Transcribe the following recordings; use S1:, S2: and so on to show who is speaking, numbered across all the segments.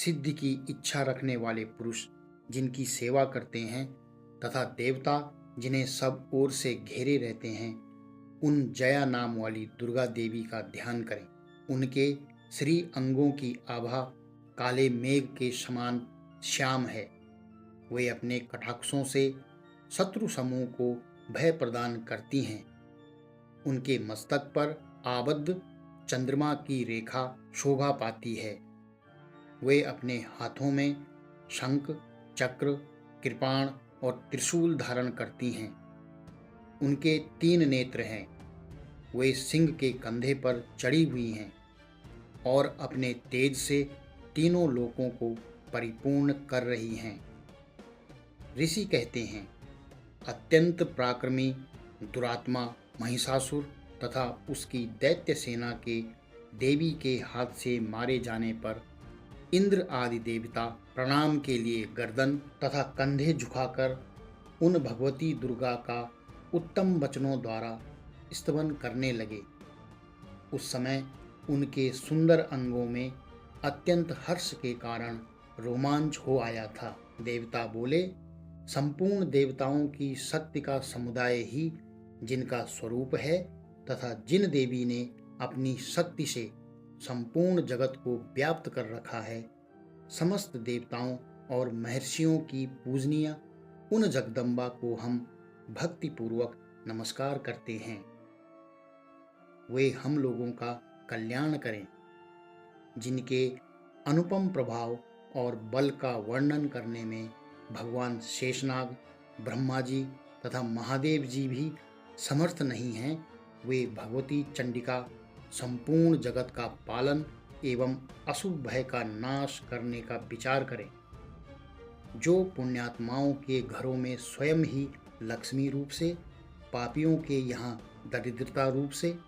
S1: सिद्धि की इच्छा रखने वाले पुरुष जिनकी सेवा करते हैं तथा देवता जिन्हें सब ओर से घेरे रहते हैं, उन जया नाम वाली दुर्गा देवी का ध्यान करें। उनके श्री अंगों की आभा काले मेघ के समान श्याम है। वे अपने कटाक्षों से शत्रु समूह को भय प्रदान करती हैं। उनके मस्तक पर आबद्ध चंद्रमा की रेखा शोभा पाती है। वे अपने हाथों में शंख, चक्र, कृपाण और त्रिशूल धारण करती हैं। उनके 3 नेत्र हैं। वे सिंह के कंधे पर चढ़ी हुई हैं और अपने तेज से तीनों लोकों को परिपूर्ण कर रही हैं। ऋषि कहते हैं, अत्यंत पराक्रमी दुरात्मा महिषासुर तथा उसकी दैत्य सेना के देवी के हाथ से मारे जाने पर इंद्र आदि देवता प्रणाम के लिए गर्दन तथा कंधे झुकाकर उन भगवती दुर्गा का उत्तम वचनों द्वारा स्तवन करने लगे। उस समय उनके सुंदर अंगों में अत्यंत हर्ष के कारण रोमांच हो आया था। देवता बोले, संपूर्ण देवताओं की शक्ति का समुदाय ही जिनका स्वरूप है तथा जिन देवी ने अपनी शक्ति से संपूर्ण जगत को व्याप्त कर रखा है, समस्त देवताओं और महर्षियों की पूजनीय उन जगदम्बा को हम भक्ति पूर्वक नमस्कार करते हैं। वे हम लोगों का कल्याण करें। जिनके अनुपम प्रभाव और बल का वर्णन करने में भगवान शेषनाग, ब्रह्मा जी तथा महादेव जी भी समर्थ नहीं हैं, वे भगवती चंडिका संपूर्ण जगत का पालन एवं अशुभ भय का नाश करने का विचार करें। जो पुण्यात्माओं के घरों में स्वयं ही लक्ष्मी रूप से, पापियों के यहाँ दरिद्रता रूप से,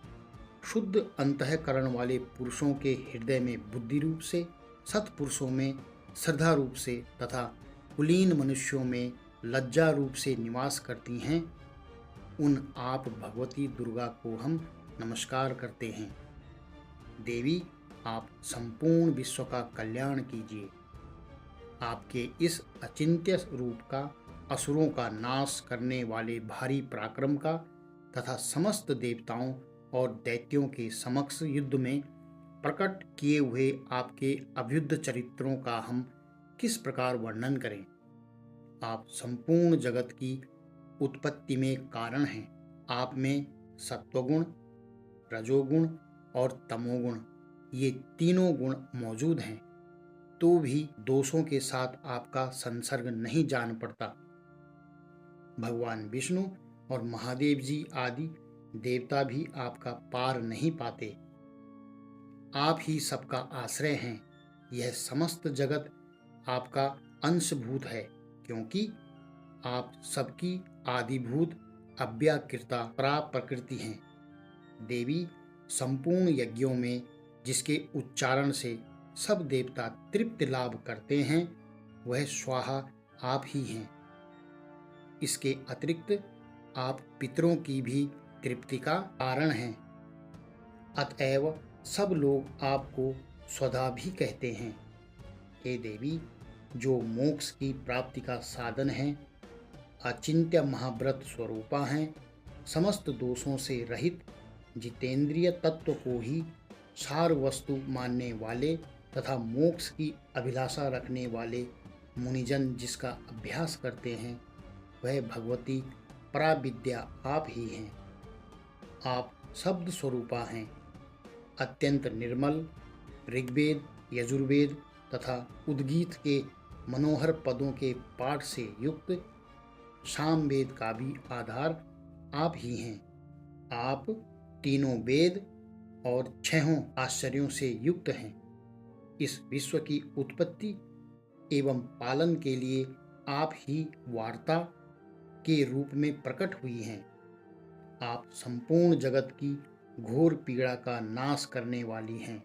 S1: शुद्ध अंतःकरण वाले पुरुषों के हृदय में बुद्धि रूप से, सत्पुरुषों में श्रद्धा रूप से तथा कुलीन मनुष्यों में लज्जा रूप से निवास करती हैं, उन आप भगवती दुर्गा को हम नमस्कार करते हैं। देवी, आप संपूर्ण विश्व का कल्याण कीजिए। आपके इस अचिंत्य रूप का, असुरों का नाश करने वाले भारी पराक्रम का तथा समस्त देवताओं और दैत्यों के समक्ष युद्ध में प्रकट किए हुए आपके अभ्युदय चरित्रों का हम किस प्रकार वर्णन करें। आप संपूर्ण जगत की उत्पत्ति में कारण हैं। आप में सत्वगुण, रजोगुण और तमोगुण, ये तीनों गुण मौजूद हैं, तो भी दोषों के साथ आपका संसर्ग नहीं जान पड़ता। भगवान विष्णु और महादेव जी आदि देवता भी आपका पार नहीं पाते। आप ही सबका आश्रय हैं। यह समस्त जगत आपका अंशभूत है, क्योंकि आप सबकी आदिभूत अव्याकृता परा प्रकृति हैं। देवी, संपूर्ण यज्ञों में जिसके उच्चारण से सब देवता तृप्ति लाभ करते हैं, वह स्वाहा आप ही हैं। इसके अतिरिक्त आप पितरों की भी तृप्ति का कारण हैं। अतएव सब लोग आपको स्वधा भी कहते हैं। हे देवी, जो मोक्ष की प्राप्ति का साधन है, अचिंत्य महाव्रत स्वरूपा हैं, समस्त दोषों से रहित जितेंद्रिय तत्व को ही सार वस्तु मानने वाले तथा मोक्ष की अभिलाषा रखने वाले मुनिजन जिसका अभ्यास करते हैं, वह भगवती पराविद्या आप ही हैं। आप शब्द स्वरूपा हैं। अत्यंत निर्मल ऋग्वेद, यजुर्वेद तथा उद्गीत के मनोहर पदों के पाठ से युक्त सामवेद का भी आधार आप ही हैं। आप तीनों वेद और 6 आश्चर्यों से युक्त हैं। इस विश्व की उत्पत्ति एवं पालन के लिए आप ही वार्ता के रूप में प्रकट हुई हैं। आप संपूर्ण जगत की घोर पीड़ा का नाश करने वाली हैं।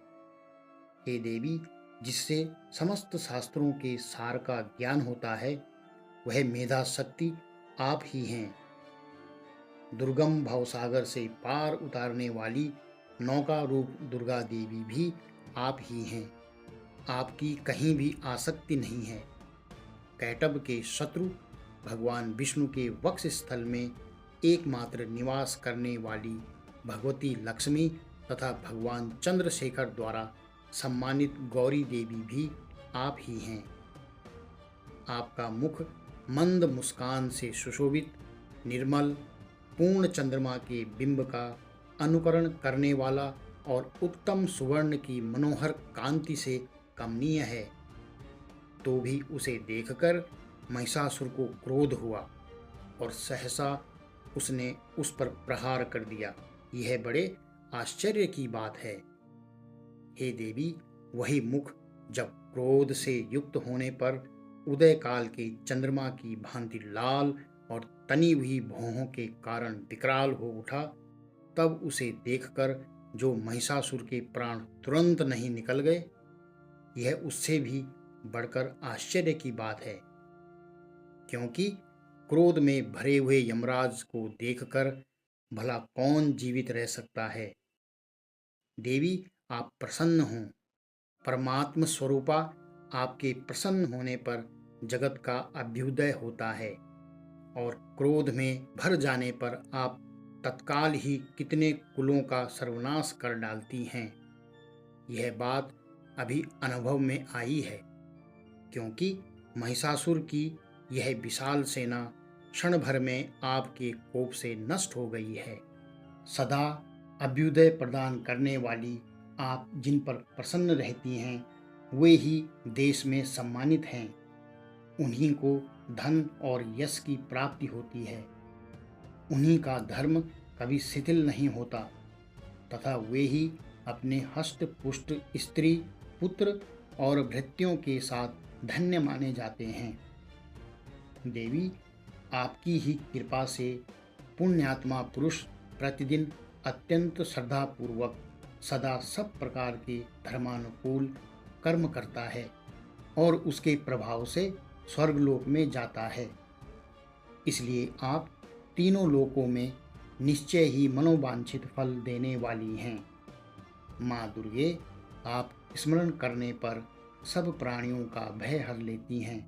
S1: हे देवी, जिससे समस्त शास्त्रों के सार का ज्ञान होता है, वह मेधा शक्ति आप ही हैं। दुर्गम भवसागर से पार उतारने वाली नौका रूप दुर्गा देवी भी आप ही हैं। आपकी कहीं भी आसक्ति नहीं है। कैटभ के शत्रु भगवान विष्णु के वक्ष स्थल में एकमात्र निवास करने वाली भगवती लक्ष्मी तथा भगवान चंद्रशेखर द्वारा सम्मानित गौरी देवी भी आप ही हैं। आपका मुख मंद मुस्कान से सुशोभित, निर्मल, पूर्ण चंद्रमा के बिंब का अनुकरण करने वाला और उत्तम सुवर्ण की मनोहर कांति से कमनीय है। तो भी उसे देखकर महिषासुर को क्रोध हुआ और सहसा उसने उस पर प्रहार कर दिया। यह बड़े आश्चर्य की बात है। हे देवी, वही मुख जब क्रोध से युक्त होने पर उदय काल के चंद्रमा की भांति लाल और तनी हुई भौहों के कारण विकराल हो उठा, तब उसे देखकर जो महिषासुर के प्राण तुरंत नहीं निकल गए, यह उससे भी बढ़कर आश्चर्य की बात है। क्योंकि क्रोध में भरे हुए यमराज को देखकर भला कौन जीवित रह सकता है। देवी, आप प्रसन्न हों। परमात्म स्वरूपा, आपके प्रसन्न होने पर जगत का अभ्युदय होता है और क्रोध में भर जाने पर आप तत्काल ही कितने कुलों का सर्वनाश कर डालती हैं। यह बात अभी अनुभव में आई है, क्योंकि महिषासुर की यह विशाल सेना क्षण भर में आपके कोप से नष्ट हो गई है। सदा अभ्युदय प्रदान करने वाली आप जिन पर प्रसन्न रहती हैं, वे ही देश में सम्मानित हैं। उन्हीं को धन और यश की प्राप्ति होती है। उन्हीं का धर्म कभी शिथिल नहीं होता तथा वे ही अपने हष्ट पुष्ट स्त्री, पुत्र और भृत्यों के साथ धन्य माने जाते हैं। देवी, आपकी ही कृपा से पुण्यात्मा पुरुष प्रतिदिन अत्यंत श्रद्धापूर्वक सदा सब प्रकार के धर्मानुकूल कर्म करता है और उसके प्रभाव से स्वर्गलोक में जाता है। इसलिए आप तीनों लोकों में निश्चय ही मनोवांछित फल देने वाली हैं। माँ दुर्गे, आप स्मरण करने पर सब प्राणियों का भय हर लेती हैं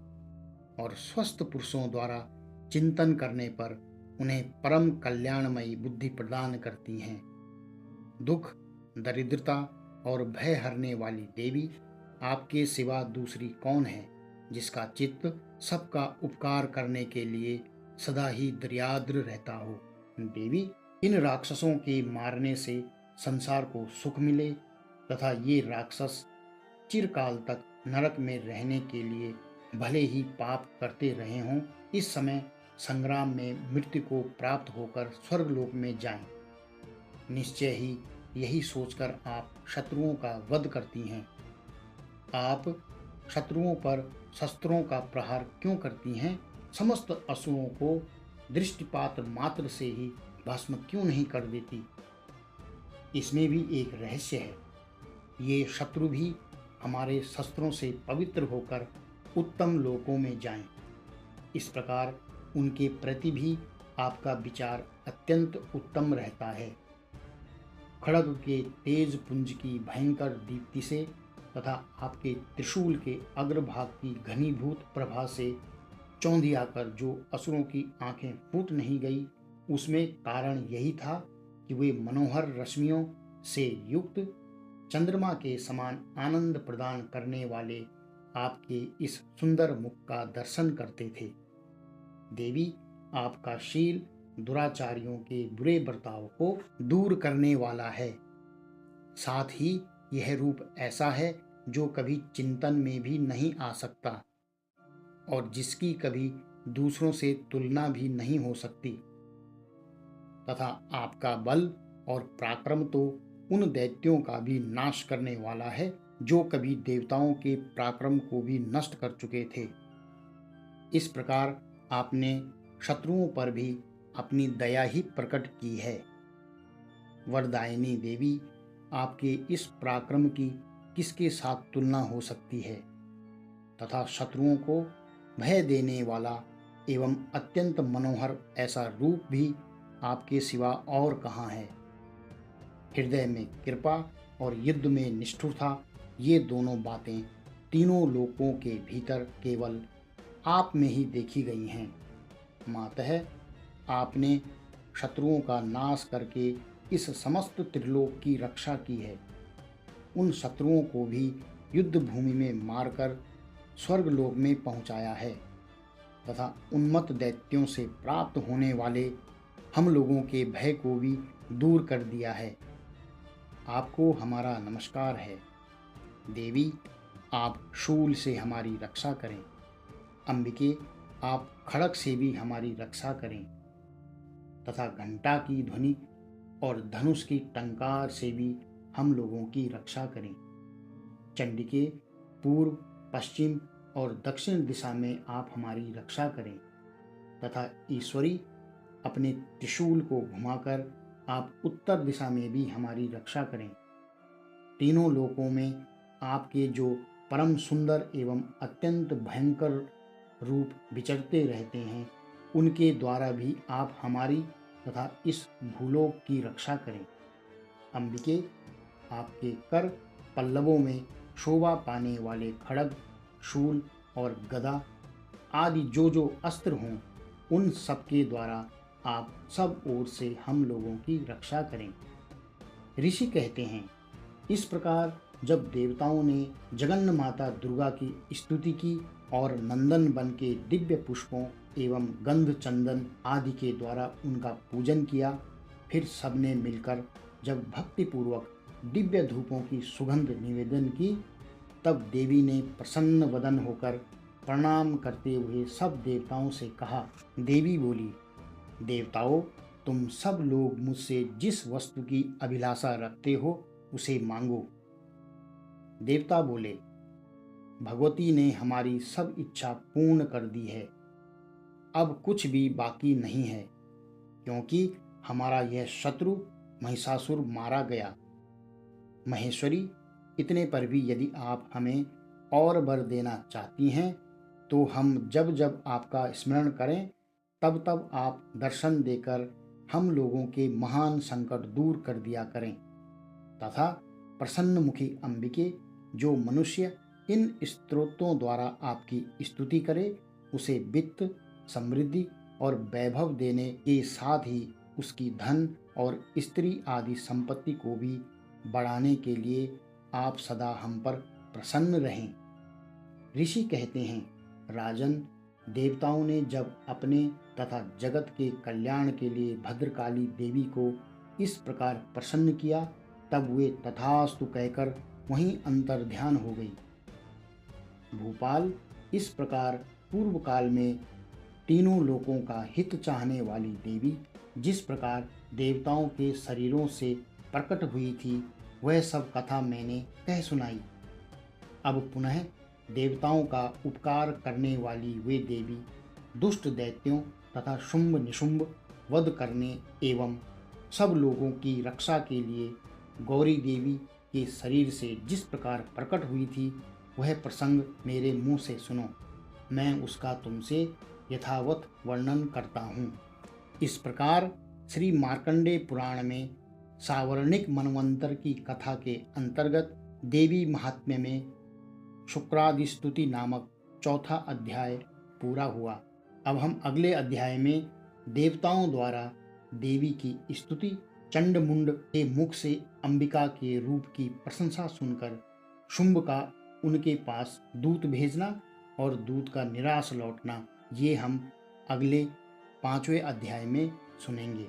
S1: और स्वस्थ पुरुषों द्वारा चिंतन करने पर उन्हें परम कल्याणमयी बुद्धि प्रदान करती हैं। दुख, दरिद्रता और भय हरने वाली देवी, आपके सिवा दूसरी कौन है जिसका चित्त सबका उपकार करने के लिए सदा ही दरियाद्र रहता हो। देवी, इन राक्षसों के मारने से संसार को सुख मिले तथा ये राक्षस चिरकाल तक नरक में रहने के लिए भले ही पाप करते रहे हों, इस समय संग्राम में मृत्यु को प्राप्त होकर स्वर्गलोक में जाएं। निश्चय ही यही सोचकर आप शत्रुओं का वध करती हैं। आप शत्रुओं पर शस्त्रों का प्रहार क्यों करती हैं? समस्त असुरों को दृष्टिपात मात्र से ही भस्म क्यों नहीं कर देती? इसमें भी एक रहस्य है। ये शत्रु भी हमारे शस्त्रों से पवित्र होकर उत्तम लोकों में जाएं। इस प्रकार उनके प्रति भी आपका विचार अत्यंत उत्तम रहता है। खड्ग के तेज पुंज की भयंकर दीप्ति से तथा आपके त्रिशूल के अग्रभाग की घनीभूत प्रभा से चौंधी आकर जो असुरों की आंखें फूट नहीं गई, उसमें कारण यही था कि वे मनोहर रश्मियों से युक्त चंद्रमा के समान आनंद प्रदान करने वाले आपके इस सुंदर मुख का दर्शन करते थे। देवी, आपका शील दुराचारियों के बुरे बर्ताव को दूर करने वाला है। साथ ही यह रूप ऐसा है जो कभी चिंतन में भी नहीं आ सकता और जिसकी कभी दूसरों से तुलना भी नहीं हो सकती तथा आपका बल और पराक्रम तो उन दैत्यों का भी नाश करने वाला है जो कभी देवताओं के पराक्रम को भी नष्ट कर चुके थे। इस प्रकार आपने शत्रुओं पर भी अपनी दया ही प्रकट की है। वरदायिनी देवी, आपके इस पराक्रम की किसके साथ तुलना हो सकती है तथा शत्रुओं को भय देने वाला एवं अत्यंत मनोहर ऐसा रूप भी आपके सिवा और कहाँ है। हृदय में कृपा और युद्ध में निष्ठुरता, ये दोनों बातें तीनों लोकों के भीतर केवल आप में ही देखी गई हैं। मातः आपने शत्रुओं का नाश करके इस समस्त त्रिलोक की रक्षा की है। उन शत्रुओं को भी युद्ध भूमि में मारकर स्वर्गलोक में पहुंचाया है तथा उन्मत्त दैत्यों से प्राप्त होने वाले हम लोगों के भय को भी दूर कर दिया है। आपको हमारा नमस्कार है। देवी, आप शूल से हमारी रक्षा करें। अंबिके, आप खड़ग से भी हमारी रक्षा करें तथा घंटा की ध्वनि और धनुष की टंकार से भी हम लोगों की रक्षा करें। चंडिके, पूर्व, पश्चिम और दक्षिण दिशा में आप हमारी रक्षा करें तथा ईश्वरी, अपने त्रिशूल को घुमाकर आप उत्तर दिशा में भी हमारी रक्षा करें। तीनों लोकों में आपके जो परम सुंदर एवं अत्यंत भयंकर रूप विचरते रहते हैं, उनके द्वारा भी आप हमारी तथा इस भूलोक की रक्षा करें। अंबिके, आपके कर पल्लवों में शोभा पाने वाले खड्ग, शूल और गदा आदि जो अस्त्र हों, उन सब के द्वारा आप सब ओर से हम लोगों की रक्षा करें। ऋषि कहते हैं, इस प्रकार जब देवताओं ने जगन्न माता दुर्गा की स्तुति की और नंदन वन के दिव्य पुष्पों एवं गंध चंदन आदि के द्वारा उनका पूजन किया, फिर सबने मिलकर जब भक्तिपूर्वक दिव्य धूपों की सुगंध निवेदन की, तब देवी ने प्रसन्न वदन होकर प्रणाम करते हुए सब देवताओं से कहा। देवी बोली, देवताओं, तुम सब लोग मुझसे जिस वस्तु की अभिलाषा रखते हो उसे मांगो। देवता बोले, भगवती ने हमारी सब इच्छा पूर्ण कर दी है। अब कुछ भी बाकी नहीं है, क्योंकि हमारा यह शत्रु महिषासुर मारा गया। महेश्वरी, इतने पर भी यदि आप हमें और वर देना चाहती हैं, तो हम जब जब आपका स्मरण करें, तब तब आप दर्शन देकर हम लोगों के महान संकट दूर कर दिया करें तथा प्रसन्नमुखी अंबिके, जो मनुष्य इन स्तोत्रों द्वारा आपकी स्तुति करे, उसे वित्त, समृद्धि और वैभव देने के साथ ही उसकी धन और स्त्री आदि संपत्ति को भी बढ़ाने के लिए आप सदा हम पर प्रसन्न रहें। ऋषि कहते हैं, राजन, देवताओं ने जब अपने तथा जगत के कल्याण के लिए भद्रकाली देवी को इस प्रकार प्रसन्न किया, तब वे तथास्तु कहकर वहीं अंतर्ध्यान हो गई। भूपाल, इस प्रकार पूर्व काल में तीनों लोकों का हित चाहने वाली देवी जिस प्रकार देवताओं के शरीरों से प्रकट हुई थी, वह सब कथा मैंने कह सुनाई। अब पुनः देवताओं का उपकार करने वाली वे देवी दुष्ट दैत्यों तथा शुंभ निशुंभ वध करने एवं सब लोगों की रक्षा के लिए गौरी देवी के शरीर से जिस प्रकार प्रकट हुई थी, वह प्रसंग मेरे मुंह से सुनो। मैं उसका तुमसे यथावत वर्णन करता हूँ। इस प्रकार श्री मार्कंडेय पुराण में सावर्णिक मनवंतर की कथा के अंतर्गत देवी महात्म्य में शुक्रादि स्तुति नामक चौथा अध्याय पूरा हुआ। अब हम अगले अध्याय में देवताओं द्वारा देवी की स्तुति, चंडमुंड के मुख से अंबिका के रूप की प्रशंसा सुनकर शुंभ का उनके पास दूत भेजना और दूत का निराश लौटना, ये हम अगले 5वें अध्याय में सुनेंगे।